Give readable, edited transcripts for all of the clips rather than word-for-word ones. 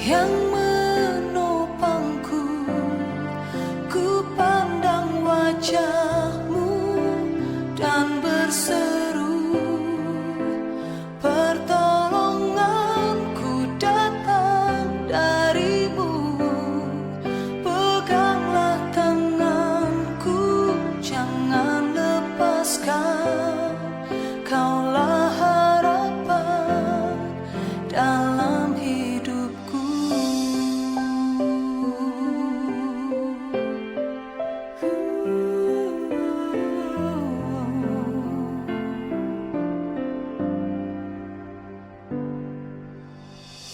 yang menopangku. Ku pandang wajah-Mu dan berseru, pertolonganku datang dari-Mu. Peganglah tanganku, jangan lepaskan. Kaulah harapan dalam hidupku.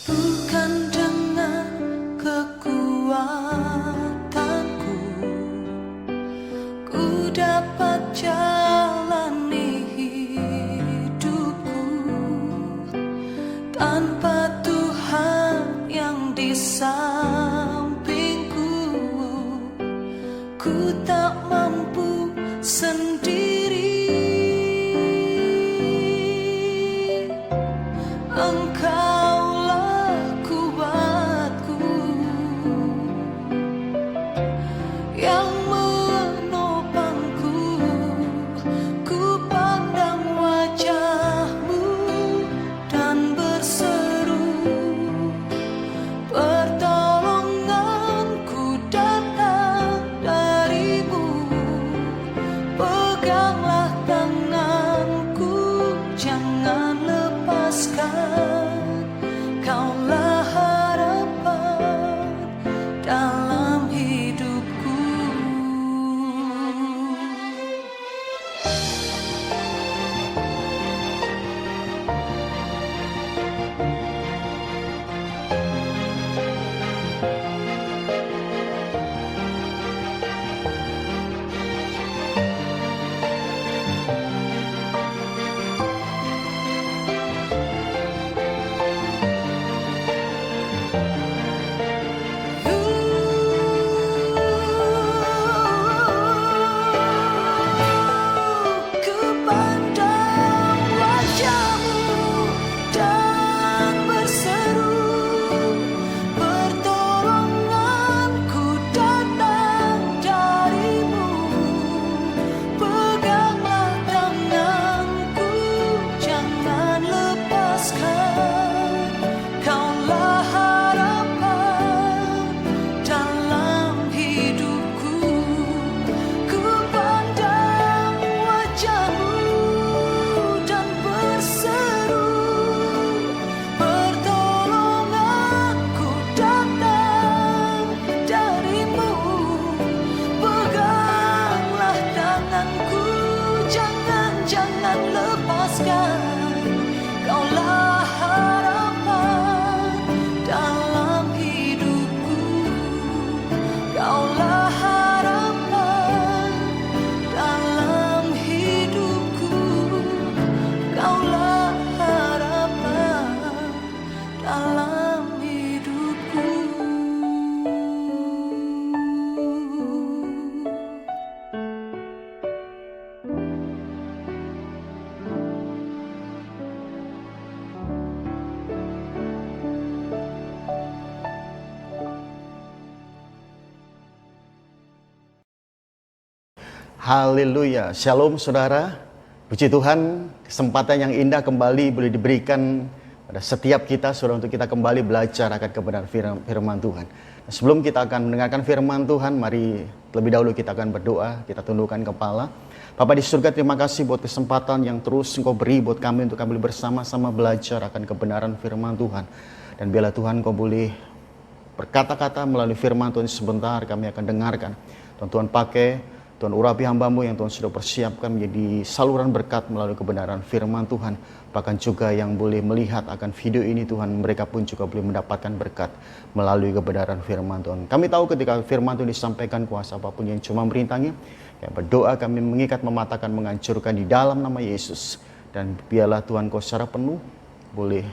Bukan dengan kekuatanku ku dapat jalani hidupku, tanpa Tuhan yang di sampingku. Ku tak mampu sendiri. Engkaulah kuatku yang menopangku. Ku pandang wajah-Mu dan berseru, pertolonganku datang dari-Mu. Peganglah tanganku, jangan lepaskan. Kaulah harapan dalam hidupku. Ku pandang wajah-Mu dan berseru, pertolonganku datang dari-Mu. Peganglah tanganku, jangan lepaskan. Kaulah harapan dalam hidupku. Ku pandang wajah-Mu dan berseru, pertolonganku datang dari-Mu. Peganglah tanganku, jangan lepaskan. Kaulah harapan dalam hidupku. Kaulah harapan dalam hidupku. Kaulah harapan dalam hidupku. Haleluya, shalom saudara. Puji Tuhan, kesempatan yang indah kembali boleh diberikan pada setiap kita, saudara, untuk kita kembali belajar akan kebenaran firman Tuhan. Nah, sebelum kita akan mendengarkan firman Tuhan, mari lebih dahulu kita akan berdoa, kita tundukkan kepala. Bapa di surga, terima kasih buat kesempatan yang terus Engkau beri buat kami untuk kami bersama-sama belajar akan kebenaran firman Tuhan. Dan biarlah Tuhan Engkau boleh berkata-kata melalui firman Tuhan sebentar kami akan dengarkan. Tuhan pakai, Tuhan urapi hamba-Mu yang Tuhan sudah persiapkan menjadi saluran berkat melalui kebenaran firman Tuhan. Bahkan juga yang boleh melihat akan video ini Tuhan, mereka pun juga boleh mendapatkan berkat melalui kebenaran firman Tuhan. Kami tahu ketika firman Tuhan disampaikan, kuasa apapun yang cuma merintangi, kami berdoa, kami mengikat, mematahkan, menghancurkan di dalam nama Yesus. Dan biarlah Tuhan Kau secara penuh boleh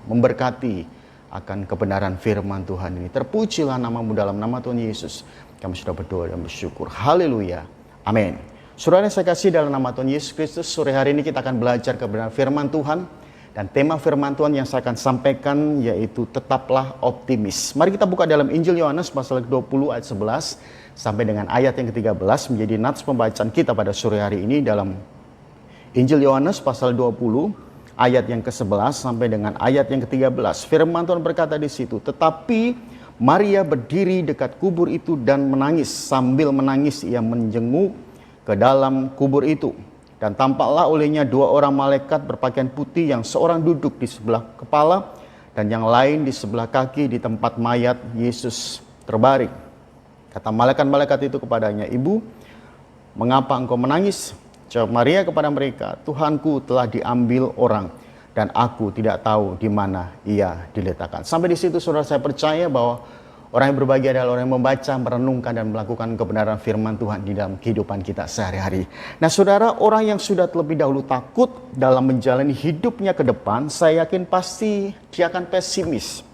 memberkati akan kebenaran firman Tuhan ini. Terpujilah nama-Mu dalam nama Tuhan Yesus. Kami sudah berdoa dan bersyukur. Haleluya. Amin. Saudara saya kasih dalam nama Tuhan Yesus Kristus, sore hari ini kita akan belajar kebenaran firman Tuhan. Dan tema firman Tuhan yang saya akan sampaikan yaitu tetaplah optimis. Mari kita buka dalam Injil Yohanes pasal 20 ayat 11 sampai dengan ayat yang ke-13 menjadi nats pembacaan kita pada sore hari ini dalam Injil Yohanes pasal 20 ayat yang ke-11 sampai dengan ayat yang ke-13. Firman Tuhan berkata di situ, "Tetapi Maria berdiri dekat kubur itu dan menangis. Sambil menangis ia menjenguk ke dalam kubur itu. Dan tampaklah olehnya 2 orang malaikat berpakaian putih, yang seorang duduk di sebelah kepala dan yang lain di sebelah kaki di tempat mayat Yesus terbaring. Kata malaikat-malaikat itu kepadanya, 'Ibu, mengapa engkau menangis?' Jawab Maria kepada mereka, 'Tuhanku telah diambil orang dan aku tidak tahu di mana ia diletakkan.'" Sampai di situ saudara, saya percaya bahwa orang yang berbahagia adalah orang yang membaca, merenungkan, dan melakukan kebenaran firman Tuhan di dalam kehidupan kita sehari-hari. Nah saudara, orang yang sudah terlebih dahulu takut dalam menjalani hidupnya ke depan, saya yakin pasti dia akan pesimis.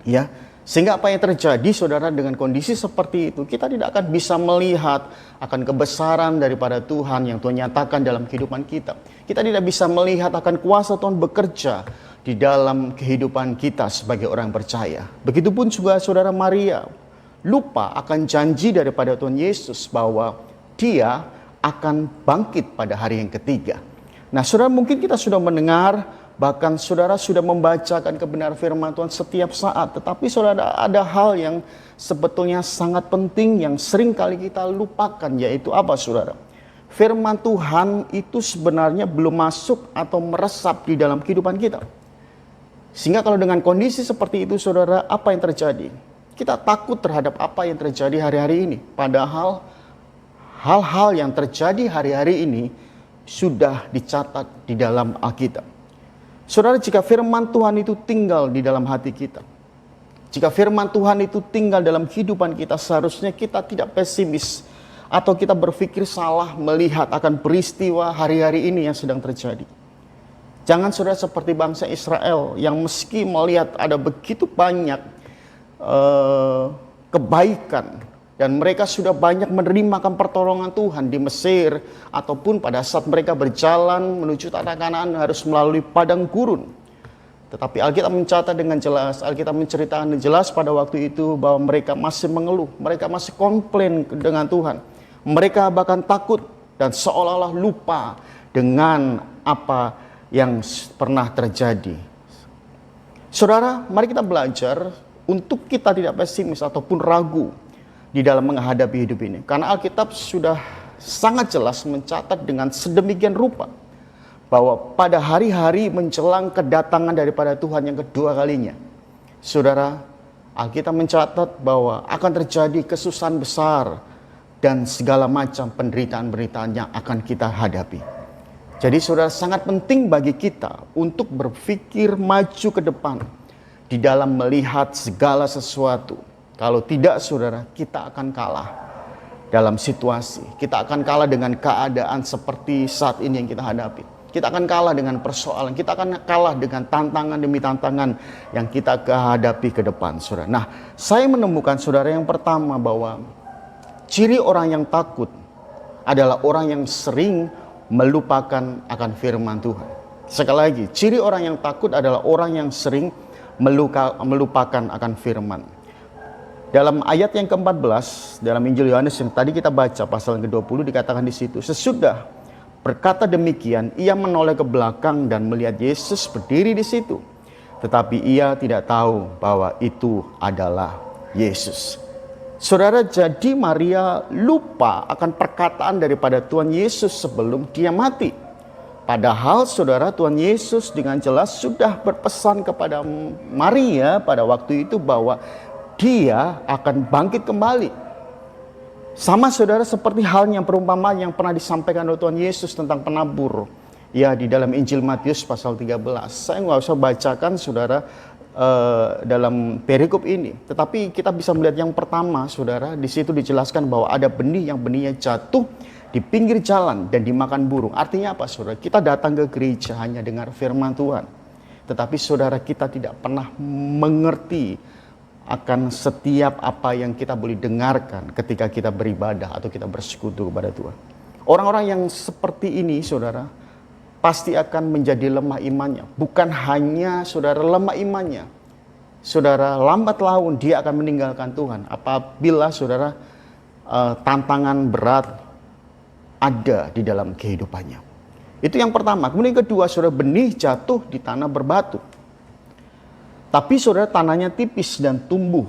Ya, sehingga apa yang terjadi saudara dengan kondisi seperti itu, kita tidak akan bisa melihat akan kebesaran daripada Tuhan yang Tuhan nyatakan dalam kehidupan kita. Kita tidak bisa melihat akan kuasa Tuhan bekerja di dalam kehidupan kita sebagai orang percaya. Begitupun juga saudara Maria lupa akan janji daripada Tuhan Yesus bahwa dia akan bangkit pada hari yang ketiga. Nah saudara, mungkin kita sudah mendengar, bahkan saudara sudah membacakan kebenaran firman Tuhan setiap saat. Tetapi saudara, ada hal yang sebetulnya sangat penting yang sering kali kita lupakan, yaitu apa saudara? Firman Tuhan itu sebenarnya belum masuk atau meresap di dalam kehidupan kita. Sehingga kalau dengan kondisi seperti itu saudara, apa yang terjadi? Kita takut terhadap apa yang terjadi hari-hari ini. Padahal hal-hal yang terjadi hari-hari ini sudah dicatat di dalam Alkitab. Saudara, jika firman Tuhan itu tinggal di dalam hati kita, jika firman Tuhan itu tinggal dalam kehidupan kita, seharusnya kita tidak pesimis atau kita berpikir salah melihat akan peristiwa hari-hari ini yang sedang terjadi. Jangan saudara seperti bangsa Israel yang meski melihat ada begitu banyak kebaikan dan mereka sudah banyak menerimakan pertolongan Tuhan di Mesir, ataupun pada saat mereka berjalan menuju tanah Kanaan harus melalui padang gurun. Tetapi Alkitab mencatat dengan jelas, Alkitab menceritakan jelas pada waktu itu bahwa mereka masih mengeluh, mereka masih komplain dengan Tuhan. Mereka bahkan takut dan seolah-olah lupa dengan apa yang pernah terjadi. Saudara, mari kita belajar untuk kita tidak pesimis ataupun ragu di dalam menghadapi hidup ini. Karena Alkitab sudah sangat jelas mencatat dengan sedemikian rupa bahwa pada hari-hari menjelang kedatangan daripada Tuhan yang kedua kalinya, saudara, Alkitab mencatat bahwa akan terjadi kesusahan besar dan segala macam penderitaan-penderitaan yang akan kita hadapi. Jadi saudara, sangat penting bagi kita untuk berpikir maju ke depan di dalam melihat segala sesuatu. Kalau tidak saudara, kita akan kalah dalam situasi. Kita akan kalah dengan keadaan seperti saat ini yang kita hadapi. Kita akan kalah dengan persoalan. Kita akan kalah dengan tantangan demi tantangan yang kita hadapi ke depan saudara. Nah, saya menemukan saudara yang pertama bahwa ciri orang yang takut adalah orang yang sering melupakan akan firman Tuhan. Sekali lagi, ciri orang yang takut adalah orang yang sering melupakan akan firman. Dalam ayat yang ke-14 dalam Injil Yohanes yang tadi kita baca pasal yang ke-20 dikatakan di situ, sesudah berkata demikian, ia menoleh ke belakang dan melihat Yesus berdiri di situ. Tetapi ia tidak tahu bahwa itu adalah Yesus. Saudara, jadi Maria lupa akan perkataan daripada Tuhan Yesus sebelum dia mati. Padahal saudara, Tuhan Yesus dengan jelas sudah berpesan kepada Maria pada waktu itu bahwa dia akan bangkit kembali. Sama saudara seperti halnya perumpamaan yang pernah disampaikan oleh Tuhan Yesus tentang penabur. Ya, di dalam Injil Matius pasal 13. Saya nggak usah bacakan saudara dalam perikop ini. Tetapi kita bisa melihat yang pertama saudara, di situ dijelaskan bahwa ada benih yang benihnya jatuh di pinggir jalan dan dimakan burung. Artinya apa saudara? Kita datang ke gereja hanya dengar firman Tuhan. Tetapi saudara, kita tidak pernah mengerti akan setiap apa yang kita boleh dengarkan ketika kita beribadah atau kita bersekutu kepada Tuhan. Orang-orang yang seperti ini saudara, pasti akan menjadi lemah imannya. Bukan hanya saudara lemah imannya, saudara lambat laun dia akan meninggalkan Tuhan apabila saudara tantangan berat ada di dalam kehidupannya. Itu yang pertama. Kemudian yang kedua, saudara, benih jatuh di tanah berbatu. Tapi saudara, tanahnya tipis dan tumbuh.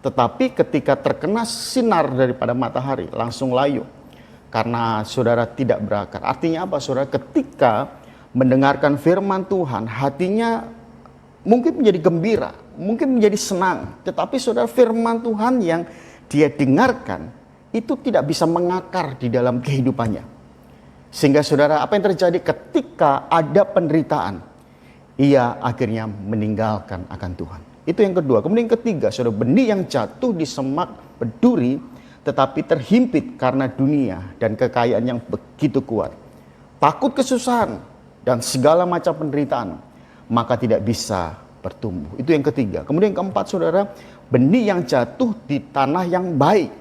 Tetapi ketika terkena sinar daripada matahari, langsung layu. Karena saudara tidak berakar. Artinya apa, saudara? Ketika mendengarkan firman Tuhan, hatinya mungkin menjadi gembira, mungkin menjadi senang. Tetapi saudara, firman Tuhan yang dia dengarkan, itu tidak bisa mengakar di dalam kehidupannya. Sehingga saudara, apa yang terjadi ketika ada penderitaan? Ia akhirnya meninggalkan akan Tuhan. Itu yang kedua. Kemudian yang ketiga, saudara, benih yang jatuh di semak berduri tetapi terhimpit karena dunia dan kekayaan yang begitu kuat. Takut kesusahan dan segala macam penderitaan, maka tidak bisa bertumbuh. Itu yang ketiga. Kemudian yang keempat, saudara, benih yang jatuh di tanah yang baik.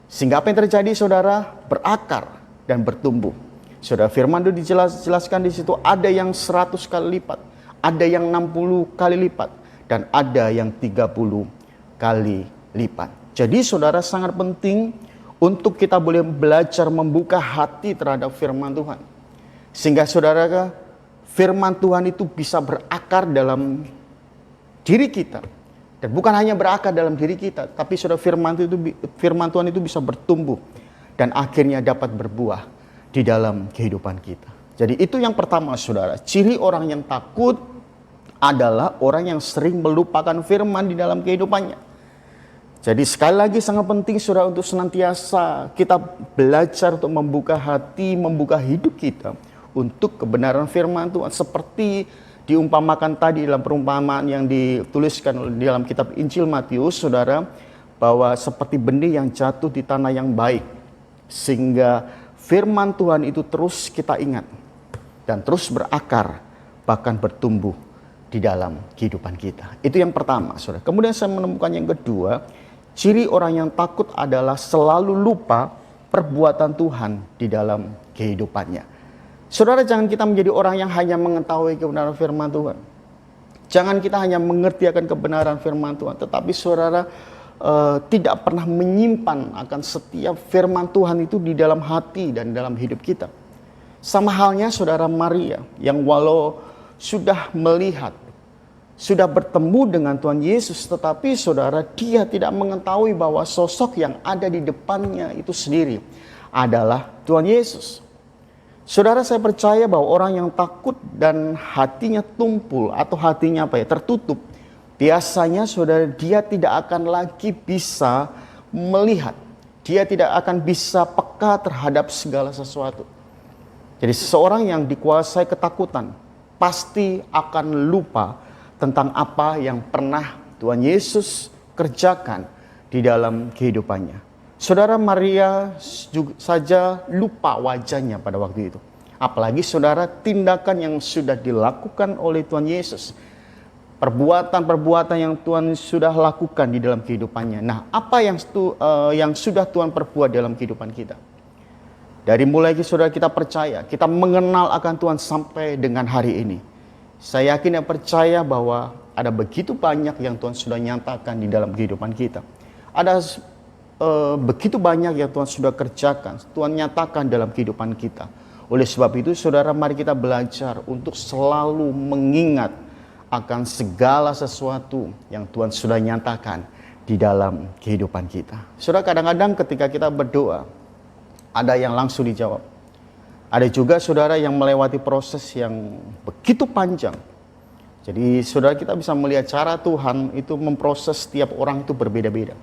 Sehingga apa yang terjadi, saudara? Berakar dan bertumbuh. Saudara, firman itu dijelaskan di situ, ada yang 100 kali lipat, ada yang 60 kali lipat, dan ada yang 30 kali lipat. Jadi saudara, sangat penting untuk kita boleh belajar membuka hati terhadap firman Tuhan. Sehingga saudara, firman Tuhan itu bisa berakar dalam diri kita. Dan bukan hanya berakar dalam diri kita, tapi saudara, firman Tuhan itu bisa bertumbuh dan akhirnya dapat berbuah di dalam kehidupan kita. Jadi itu yang pertama, saudara. Ciri orang yang takut adalah orang yang sering melupakan firman di dalam kehidupannya. Jadi sekali lagi sangat penting, saudara, untuk senantiasa kita belajar untuk membuka hati, membuka hidup kita untuk kebenaran firman Tuhan. Seperti diumpamakan tadi dalam perumpamaan yang dituliskan di dalam kitab Injil Matius, saudara, bahwa seperti benih yang jatuh di tanah yang baik. Sehingga firman Tuhan itu terus kita ingat dan terus berakar, bahkan bertumbuh di dalam kehidupan kita. Itu yang pertama, saudara. Kemudian saya menemukan yang kedua, ciri orang yang takut adalah selalu lupa perbuatan Tuhan di dalam kehidupannya. Saudara, jangan kita menjadi orang yang hanya mengetahui kebenaran firman Tuhan. Jangan kita hanya mengerti akan kebenaran firman Tuhan, tetapi saudara tidak pernah menyimpan akan setiap firman Tuhan itu di dalam hati dan dalam hidup kita. Sama halnya saudara Maria, yang walau sudah melihat, sudah bertemu dengan Tuhan Yesus, tetapi saudara, dia tidak mengetahui bahwa sosok yang ada di depannya itu sendiri adalah Tuhan Yesus. Saudara, saya percaya bahwa orang yang takut dan hatinya tumpul atau hatinya tertutup, biasanya saudara, dia tidak akan lagi bisa melihat. Dia tidak akan bisa peka terhadap segala sesuatu. Jadi seseorang yang dikuasai ketakutan pasti akan lupa tentang apa yang pernah Tuhan Yesus kerjakan di dalam kehidupannya. Saudara, Maria saja lupa wajahnya pada waktu itu. Apalagi saudara, tindakan yang sudah dilakukan oleh Tuhan Yesus. Perbuatan-perbuatan yang Tuhan sudah lakukan di dalam kehidupannya. Nah, apa yang sudah Tuhan perbuat dalam kehidupan kita? Dari mulai saudara kita percaya, kita mengenal akan Tuhan sampai dengan hari ini. Saya yakin dan percaya bahwa ada begitu banyak yang Tuhan sudah nyatakan di dalam kehidupan kita. Ada begitu banyak yang Tuhan sudah kerjakan, Tuhan nyatakan dalam kehidupan kita. Oleh sebab itu, saudara, mari kita belajar untuk selalu mengingat akan segala sesuatu yang Tuhan sudah nyatakan di dalam kehidupan kita. Saudara, kadang-kadang ketika kita berdoa, ada yang langsung dijawab. Ada juga saudara yang melewati proses yang begitu panjang. Jadi saudara, kita bisa melihat cara Tuhan itu memproses setiap orang itu berbeda-beda.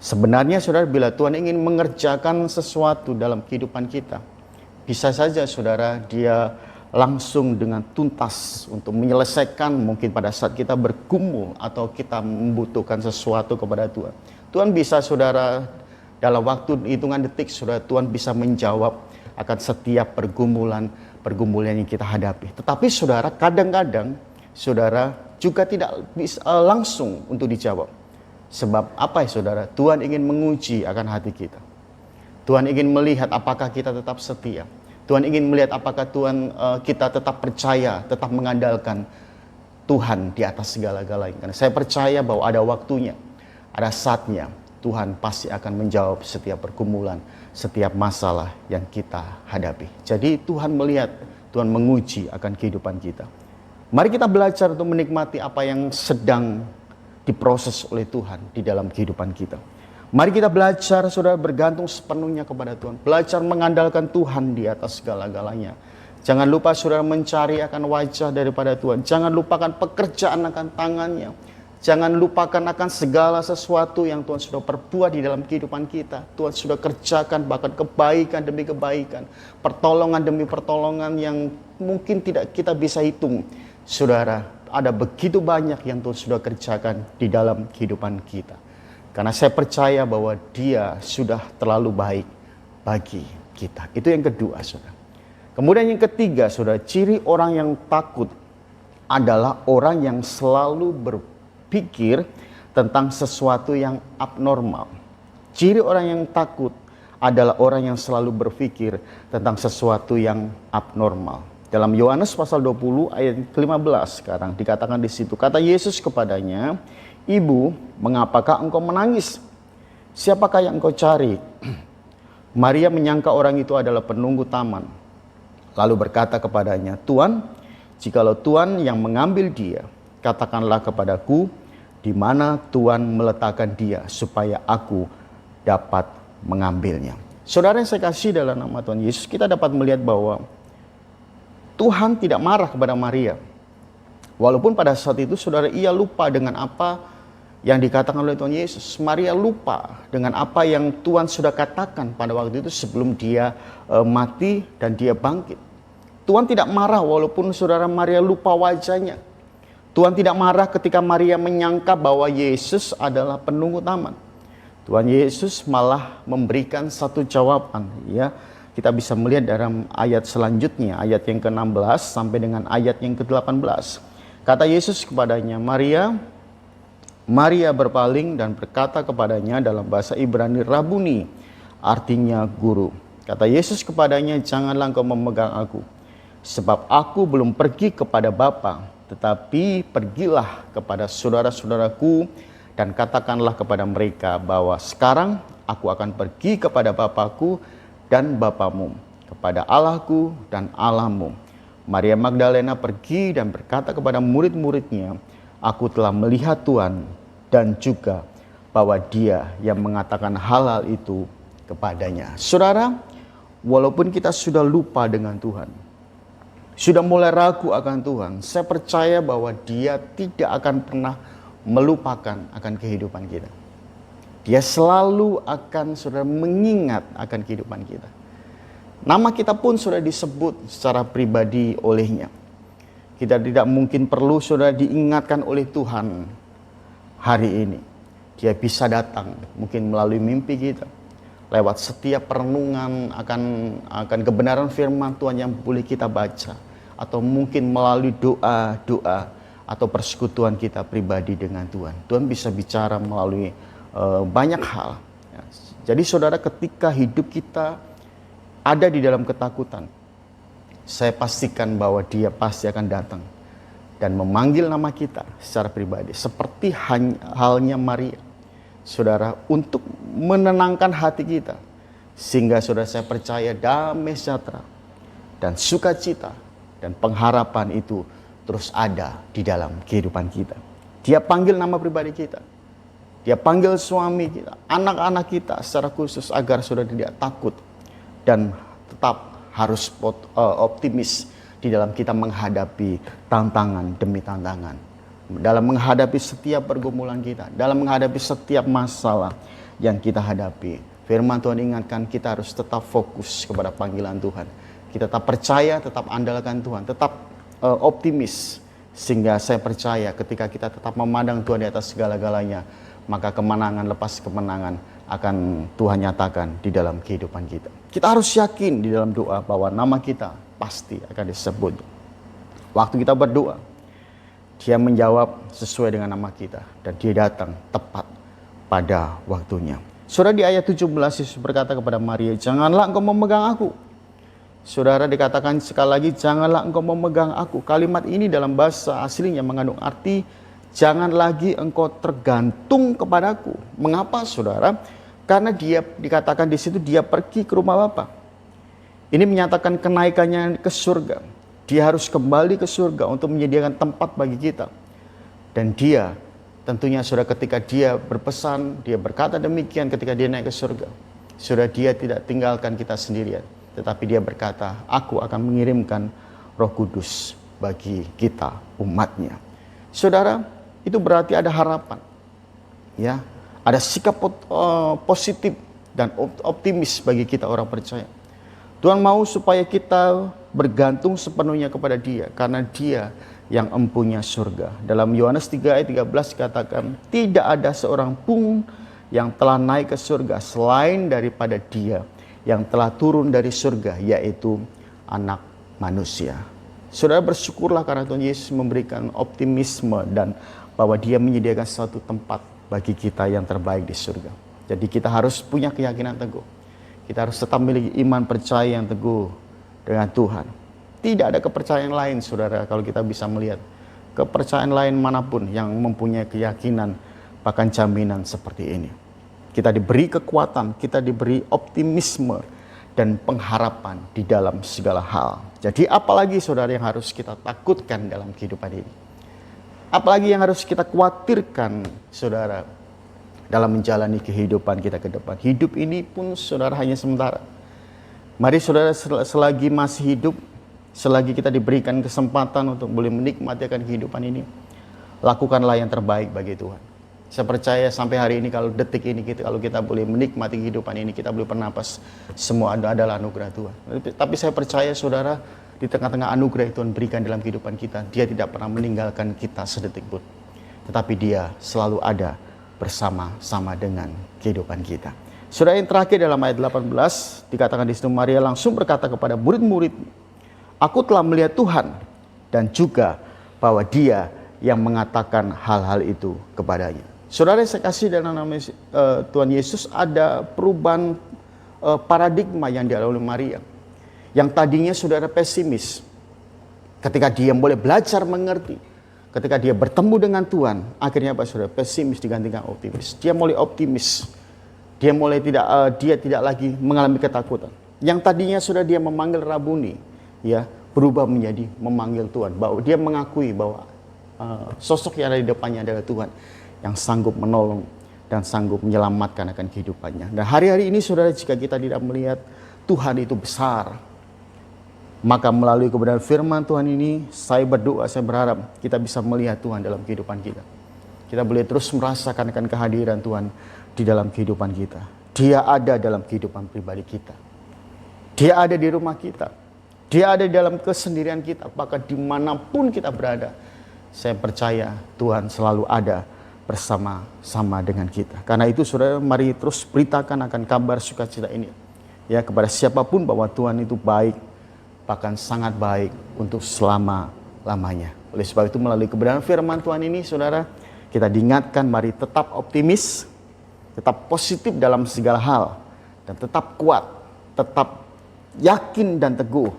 Sebenarnya saudara, bila Tuhan ingin mengerjakan sesuatu dalam kehidupan kita, bisa saja saudara, dia langsung dengan tuntas untuk menyelesaikan mungkin pada saat kita bergumul atau kita membutuhkan sesuatu kepada Tuhan. Tuhan bisa saudara, dalam waktu hitungan detik saudara, Tuhan bisa menjawab akan setiap pergumulan yang kita hadapi. Tetapi saudara, kadang-kadang saudara juga tidak bisa langsung untuk dijawab. Sebab apa ya saudara? Tuhan ingin menguji akan hati kita. Tuhan ingin melihat apakah kita tetap setia. Tuhan ingin melihat apakah kita tetap percaya, tetap mengandalkan Tuhan di atas segala-galanya. Karena saya percaya bahwa ada waktunya, ada saatnya Tuhan pasti akan menjawab setiap pergumulan, setiap masalah yang kita hadapi. Jadi Tuhan melihat, Tuhan menguji akan kehidupan kita. Mari kita belajar untuk menikmati apa yang sedang diproses oleh Tuhan di dalam kehidupan kita. Mari kita belajar, saudara, bergantung sepenuhnya kepada Tuhan. Belajar mengandalkan Tuhan di atas segala-galanya. Jangan lupa saudara mencari akan wajah daripada Tuhan. Jangan lupakan pekerjaan akan tangannya. Jangan lupakan akan segala sesuatu yang Tuhan sudah perbuat di dalam kehidupan kita. Tuhan sudah kerjakan bahkan kebaikan demi kebaikan. Pertolongan demi pertolongan yang mungkin tidak kita bisa hitung. Saudara, ada begitu banyak yang Tuhan sudah kerjakan di dalam kehidupan kita. Karena saya percaya bahwa Dia sudah terlalu baik bagi kita. Itu yang kedua, saudara. Kemudian yang ketiga, saudara, ciri orang yang takut adalah orang yang selalu berpikir tentang sesuatu yang abnormal. Ciri orang yang takut adalah orang yang selalu berpikir tentang sesuatu yang abnormal. Dalam Yohanes pasal 20 ayat 15 sekarang dikatakan di situ, kata Yesus kepadanya, "Ibu, mengapakah engkau menangis? Siapakah yang engkau cari?" Maria menyangka orang itu adalah penunggu taman. Lalu berkata kepadanya, "Tuan, jikalau Tuan yang mengambil dia, katakanlah kepadaku di mana Tuan meletakkan dia supaya aku dapat mengambilnya." Saudara yang saya kasih dalam nama Tuhan Yesus, kita dapat melihat bahwa Tuhan tidak marah kepada Maria. Walaupun pada saat itu saudara, ia lupa dengan apa yang dikatakan oleh Tuhan Yesus. Maria lupa dengan apa yang Tuhan sudah katakan pada waktu itu sebelum dia mati dan dia bangkit. Tuhan tidak marah walaupun saudara Maria lupa wajahnya. Tuhan tidak marah ketika Maria menyangka bahwa Yesus adalah penunggu taman. Tuhan Yesus malah memberikan satu jawaban, ya. Kita bisa melihat dalam ayat selanjutnya, ayat yang ke-16 sampai dengan ayat yang ke-18. Kata Yesus kepadanya, "Maria." Maria berpaling dan berkata kepadanya dalam bahasa Ibrani, "Rabuni," artinya guru. Kata Yesus kepadanya, "Janganlah engkau memegang aku, sebab aku belum pergi kepada Bapa, tetapi pergilah kepada saudara-saudaraku dan katakanlah kepada mereka bahwa sekarang aku akan pergi kepada Bapakku dan Bapamu, kepada Allahku dan Allahmu." Maria Magdalena pergi dan berkata kepada murid-muridnya, "Aku telah melihat Tuhan," dan juga bahwa Dia yang mengatakan hal-hal itu kepadanya. Saudara, walaupun kita sudah lupa dengan Tuhan, sudah mulai ragu akan Tuhan, saya percaya bahwa Dia tidak akan pernah melupakan akan kehidupan kita. Dia selalu akan saudara mengingat akan kehidupan kita. Nama kita pun sudah disebut secara pribadi olehnya. Kita tidak mungkin perlu saudara diingatkan oleh Tuhan hari ini. Dia bisa datang mungkin melalui mimpi kita, lewat setiap perenungan akan kebenaran firman Tuhan yang boleh kita baca, atau mungkin melalui doa-doa atau persekutuan kita pribadi dengan Tuhan. Tuhan bisa bicara melalui banyak hal. Jadi saudara, ketika hidup kita ada di dalam ketakutan, saya pastikan bahwa Dia pasti akan datang dan memanggil nama kita secara pribadi. Seperti halnya Maria, saudara, untuk menenangkan hati kita. Sehingga saudara, saya percaya damai sejahtera dan sukacita dan pengharapan itu terus ada di dalam kehidupan kita. Dia panggil nama pribadi kita. Dia panggil suami kita, anak-anak kita secara khusus agar saudara tidak takut dan tetap harus optimis di dalam kita menghadapi tantangan demi tantangan. Dalam menghadapi setiap pergumulan kita, dalam menghadapi setiap masalah yang kita hadapi. Firman Tuhan ingatkan kita harus tetap fokus kepada panggilan Tuhan. Kita tetap percaya, tetap andalkan Tuhan, tetap optimis. Sehingga saya percaya ketika kita tetap memandang Tuhan di atas segala-galanya, maka kemenangan lepas kemenangan akan Tuhan nyatakan di dalam kehidupan kita. Kita harus yakin di dalam doa bahwa nama kita pasti akan disebut. Waktu kita berdoa, Dia menjawab sesuai dengan nama kita, dan Dia datang tepat pada waktunya. Saudara, di ayat 17 Yesus berkata kepada Maria, "Janganlah engkau memegang aku, Saudara, dikatakan sekali lagi, janganlah engkau memegang aku. Kalimat ini dalam bahasa aslinya mengandung arti, jangan lagi engkau tergantung kepadaku. Mengapa, saudara? Karena dia dikatakan di situ dia pergi ke rumah Bapa. Ini menyatakan kenaikannya ke surga. Dia harus kembali ke surga untuk menyediakan tempat bagi kita. Dan dia tentunya, saudara, ketika dia berpesan, dia berkata demikian ketika dia naik ke surga. Saudara, dia tidak tinggalkan kita sendirian. Tetapi dia berkata, aku akan mengirimkan Roh Kudus bagi kita, umatnya. Saudara, itu berarti ada harapan. Ya, ada sikap positif dan optimis bagi kita orang percaya. Tuhan mau supaya kita bergantung sepenuhnya kepada Dia, karena Dia yang empunya surga. Dalam Yohanes 3 ayat 13 dikatakan, tidak ada seorang pun yang telah naik ke surga selain daripada Dia yang telah turun dari surga, yaitu Anak Manusia. Saudara, bersyukurlah karena Tuhan Yesus memberikan optimisme dan bahwa Dia menyediakan suatu tempat bagi kita yang terbaik di surga. Jadi kita harus punya keyakinan teguh. Kita harus tetap memiliki iman percaya yang teguh dengan Tuhan. Tidak ada kepercayaan lain, saudara, kalau kita bisa melihat. Kepercayaan lain manapun yang mempunyai keyakinan, bahkan jaminan seperti ini. Kita diberi kekuatan, kita diberi optimisme dan pengharapan di dalam segala hal. Jadi apalagi, saudara, yang harus kita takutkan dalam kehidupan ini? Apalagi yang harus kita khawatirkan, saudara, dalam menjalani kehidupan kita ke depan? Hidup ini pun, saudara, hanya sementara. Mari, saudara, selagi masih hidup, selagi kita diberikan kesempatan untuk boleh menikmati akan kehidupan ini, lakukanlah yang terbaik bagi Tuhan. Saya percaya sampai hari ini, kalau detik ini, kalau kita boleh menikmati kehidupan ini, kita boleh bernapas, semua adalah anugerah Tuhan. Tapi saya percaya, saudara, di tengah-tengah anugerah yang Tuhan berikan dalam kehidupan kita, Dia tidak pernah meninggalkan kita sedetik pun. Tetapi Dia selalu ada bersama-sama dengan kehidupan kita. Saudara, yang terakhir dalam ayat 18, dikatakan di situ, Maria langsung berkata kepada murid-murid, aku telah melihat Tuhan, dan juga bahwa Dia yang mengatakan hal-hal itu kepadanya. Saudara, saya kasih dalam nama Tuhan Yesus, ada perubahan paradigma yang dialami oleh Maria. Yang tadinya, saudara, pesimis. Ketika dia mulai belajar mengerti, ketika dia bertemu dengan Tuhan, akhirnya apa, saudara? Pesimis digantikan optimis. Dia mulai optimis. Dia tidak lagi mengalami ketakutan. Yang tadinya, saudara, dia memanggil Rabuni, ya, berubah menjadi memanggil Tuhan. Bahwa dia mengakui bahwa sosok yang ada di depannya adalah Tuhan, yang sanggup menolong dan sanggup menyelamatkan akan kehidupannya. Dan hari-hari ini, saudara, jika kita tidak melihat Tuhan itu besar, maka melalui kebenaran firman Tuhan ini, saya berdoa, saya berharap kita bisa melihat Tuhan dalam kehidupan kita. Kita boleh terus merasakan akan kehadiran Tuhan di dalam kehidupan kita. Dia ada dalam kehidupan pribadi kita. Dia ada di rumah kita. Dia ada dalam kesendirian kita. Bahkan dimanapun kita berada, saya percaya Tuhan selalu ada bersama-sama dengan kita. Karena itu, saudara, mari terus beritakan akan kabar sukacita ini, ya, kepada siapapun, bahwa Tuhan itu baik, bahkan sangat baik untuk selama-lamanya. Oleh sebab itu, melalui kebenaran firman Tuhan ini, saudara, kita diingatkan, mari tetap optimis, tetap positif dalam segala hal, dan tetap kuat, tetap yakin dan teguh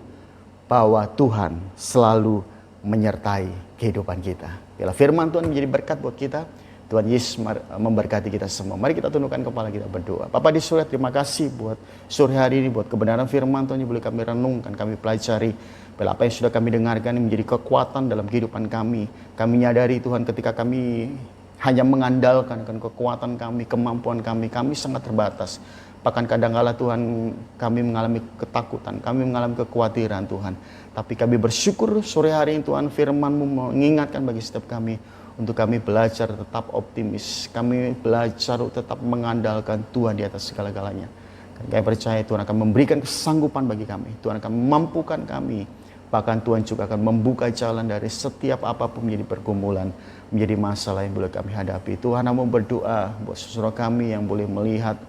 bahwa Tuhan selalu menyertai kehidupan kita. Bila firman Tuhan menjadi berkat buat kita, Tuhan Yesus memberkati kita semua. Mari kita tundukkan kepala, kita berdoa. Bapa di surga, terima kasih buat sore hari ini, buat kebenaran firman Tuhan yang boleh kami renungkan, kami pelajari. Bila apa yang sudah kami dengarkan ini menjadi kekuatan dalam kehidupan kami. Kami nyadari, Tuhan, ketika kami hanya mengandalkan kekuatan kami, kemampuan kami sangat terbatas. Bahkan kadang-kala, Tuhan, kami mengalami ketakutan, kami mengalami kekhawatiran, Tuhan. Tapi kami bersyukur sore hari ini, Tuhan, firman-Mu mengingatkan bagi setiap kami, untuk kami belajar tetap optimis. Kami belajar tetap mengandalkan Tuhan di atas segala-galanya. Kami percaya Tuhan akan memberikan kesanggupan bagi kami. Tuhan akan memampukan kami. Bahkan Tuhan juga akan membuka jalan dari setiap apapun menjadi pergumulan, menjadi masalah yang boleh kami hadapi. Tuhan, mau berdoa buat saudara kami yang boleh melihat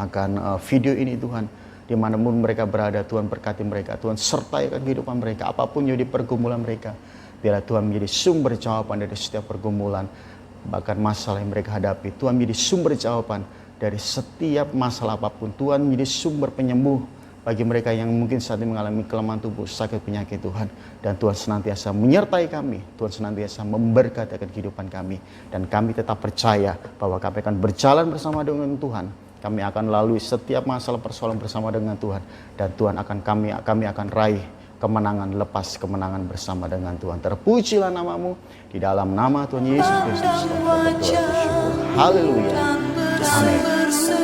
akan video ini, Tuhan. Dimanapun mereka berada, Tuhan berkati mereka. Tuhan sertai akan kehidupan mereka. Apapun yang jadi pergumulan mereka, biarlah Tuhan menjadi sumber jawaban dari setiap pergumulan, bahkan masalah yang mereka hadapi. Tuhan menjadi sumber jawaban dari setiap masalah apapun. Tuhan menjadi sumber penyembuh bagi mereka yang mungkin saat ini mengalami kelemahan tubuh, sakit penyakit Tuhan. Dan Tuhan senantiasa menyertai kami, Tuhan senantiasa memberkati akan kehidupan kami. Dan kami tetap percaya bahwa kami akan berjalan bersama dengan Tuhan. Kami akan lalui setiap masalah persoalan bersama dengan Tuhan. Dan Tuhan akan kami akan raih kemenangan, lepas kemenangan bersama dengan Tuhan. Terpujilah namamu, di dalam nama Tuhan Yesus Kristus. Haleluya. Amin.